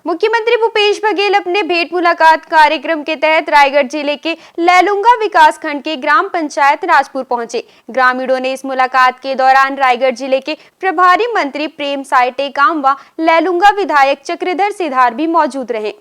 मुख्यमंत्री भूपेश बघेल अपने भेंट मुलाकात कार्यक्रम के तहत रायगढ़ जिले के लैलूंगा विकास खंड के ग्राम पंचायत राजपुर पहुंचे। ग्रामीणों ने इस मुलाकात के दौरान रायगढ़ जिले के प्रभारी मंत्री प्रेम साय टेकाम व लैलूंगा विधायक चक्रधर सिधार भी मौजूद रहे।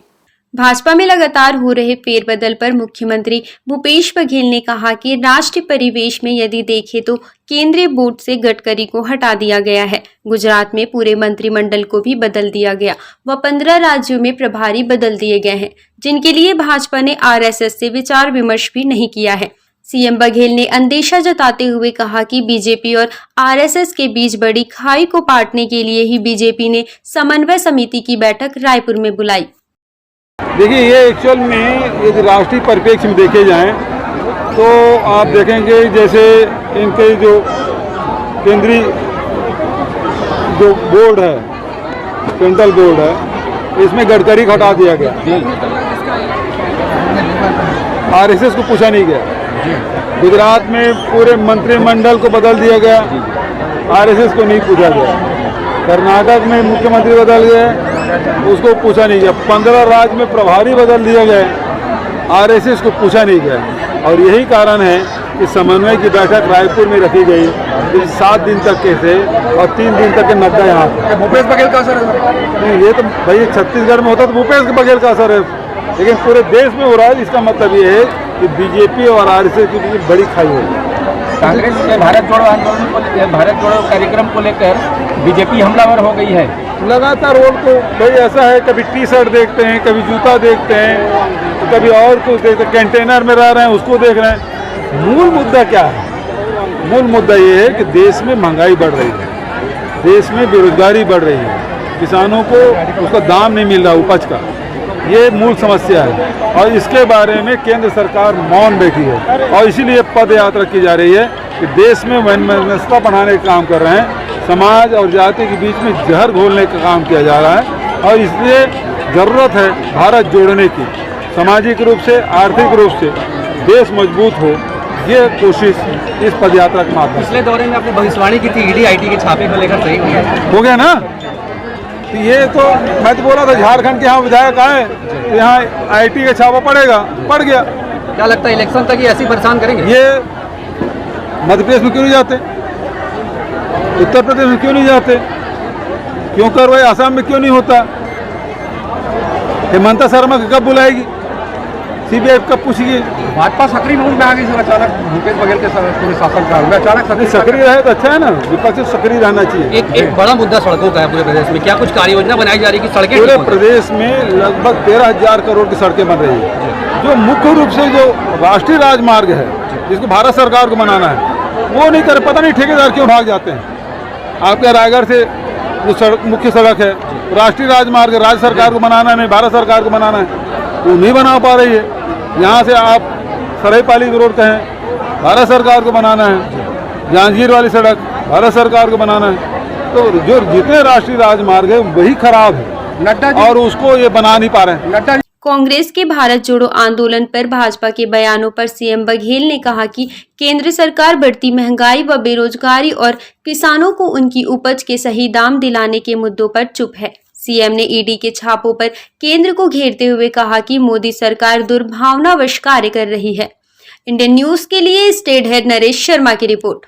भाजपा में लगातार हो रहे फेरबदल पर मुख्यमंत्री भूपेश बघेल ने कहा कि राष्ट्रीय परिवेश में यदि देखें तो केंद्रीय बोर्ड से गडकरी को हटा दिया गया है। गुजरात में पूरे मंत्रिमंडल को भी बदल दिया गया व 15 राज्यों में प्रभारी बदल दिए गए हैं, जिनके लिए भाजपा ने आरएसएस से विचार विमर्श भी नहीं किया है। सीएम बघेल ने अंदेशा जताते हुए कहा कि बीजेपी और आरएसएस के बीच बड़ी खाई को पाटने के लिए ही बीजेपी ने समन्वय समिति की बैठक रायपुर में बुलाई। देखिए, ये एक्चुअल में यदि राष्ट्रीय परिप्रेक्ष्य में देखे जाएं तो आप देखेंगे जैसे इनके जो केंद्रीय जो बोर्ड है, सेंट्रल बोर्ड है, इसमें गडकरी को हटा दिया गया, आरएसएस को पूछा नहीं गया। गुजरात में पूरे मंत्रिमंडल को बदल दिया गया, आरएसएस को नहीं पूछा गया। कर्नाटक में मुख्यमंत्री बदल गए, उसको पूछा नहीं गया। 15 राज्य में प्रभारी बदल दिए गए, आरएसएस को पूछा नहीं गया। और यही कारण है कि समन्वय की बैठक रायपुर में रखी गई 7 दिन तक के थे और 3 दिन तक के नड्डा यहाँ। भूपेश बघेल का असर है? नहीं, ये तो भाई छत्तीसगढ़ में होता तो भूपेश बघेल का असर है, लेकिन पूरे देश में हो रहा है। इसका मतलब ये है कि बीजेपी और आरएसएस के बीच बड़ी खाई है। कांग्रेस के भारत जोड़ो आंदोलन को लेकर, भारत जोड़ो कार्यक्रम को लेकर बीजेपी हमलावर हो गई है। लगातार वो तो भाई ऐसा है, कभी टी शर्ट देखते हैं, कभी जूता देखते हैं, तो कभी और कुछ देखते हैं, कंटेनर में रह रहे हैं उसको देख रहे हैं। मूल मुद्दा क्या है? मूल मुद्दा ये है कि देश में महंगाई बढ़ रही है, देश में बेरोजगारी बढ़ रही है, किसानों को उसका दाम नहीं मिल रहा उपज का, ये मूल समस्या है। और इसके बारे में केंद्र सरकार मौन बैठी है और इसीलिए पद यात्रा की जा रही है कि देश में वैमनस्यता बढ़ाने का काम कर रहे हैं, समाज और जाति के बीच में जहर घोलने का काम किया जा रहा है। और इसलिए ज़रूरत है भारत जोड़ने की, सामाजिक रूप से, आर्थिक रूप से देश मजबूत हो, ये कोशिश इस पदयात्रा के माध्यम से। पिछले दौरे में आपने भविष्यवाणी की थी, ईडी आईटी के छापे को लेकर सही हो गया ना। तो ये तो मैं तो बोला था झारखंड के यहाँ विधायक आए तो यहाँ आईटी का छापा पड़ेगा, पड़ गया। क्या लगता है इलेक्शन तक ये ऐसी परेशान करेंगे? ये मध्य प्रदेश में क्यों नहीं जाते, उत्तर प्रदेश में क्यों नहीं जाते, क्यों करवाए आसाम में क्यों नहीं होता, हेमंता शर्मा को कब बुलाएगी, सीबीआई कब पूछेगी? भाजपा सक्रिय मूड में आ गई सर अचानक भूपेश बघेल के पूरे शासनकाल में अचानक सक्रिय रहे तो अच्छा है ना, विपक्ष सक्रिय रहना चाहिए। एक बड़ा मुद्दा सड़कों का है पूरे प्रदेश में, क्या कुछ कार्य योजना बनाई जा रही है कि सड़कें? पूरे प्रदेश में लगभग 13,000 करोड़ की सड़कें बन रही है। जो मुख्य रूप से जो राष्ट्रीय राजमार्ग है, जिसको भारत सरकार को बनाना है, वो नहीं करे, पता नहीं ठेकेदार क्यों भाग जाते हैं। आपके रायगढ़ से जो मुख्य सड़क है, राष्ट्रीय राजमार्ग राज्य सरकार को बनाना है, नहीं भारत सरकार को बनाना है, वो नहीं बना पा रही है। यहाँ से आप सरायपाली रोड कहें, भारत सरकार को बनाना है, जांजगीर वाली सड़क भारत सरकार को बनाना है। तो जो जितने राष्ट्रीय राजमार्ग है वही खराब है, नड्डा और उसको ये बना नहीं पा रहे हैं। नड्डा कांग्रेस के भारत जोड़ो आंदोलन पर भाजपा के बयानों पर सीएम बघेल ने कहा कि केंद्र सरकार बढ़ती महंगाई व बेरोजगारी और किसानों को उनकी उपज के सही दाम दिलाने के मुद्दों पर चुप है। सीएम ने ईडी के छापों पर केंद्र को घेरते हुए कहा कि मोदी सरकार दुर्भावनावश कार्य कर रही है। इंडियन न्यूज के लिए स्टेट हेड नरेश शर्मा की रिपोर्ट।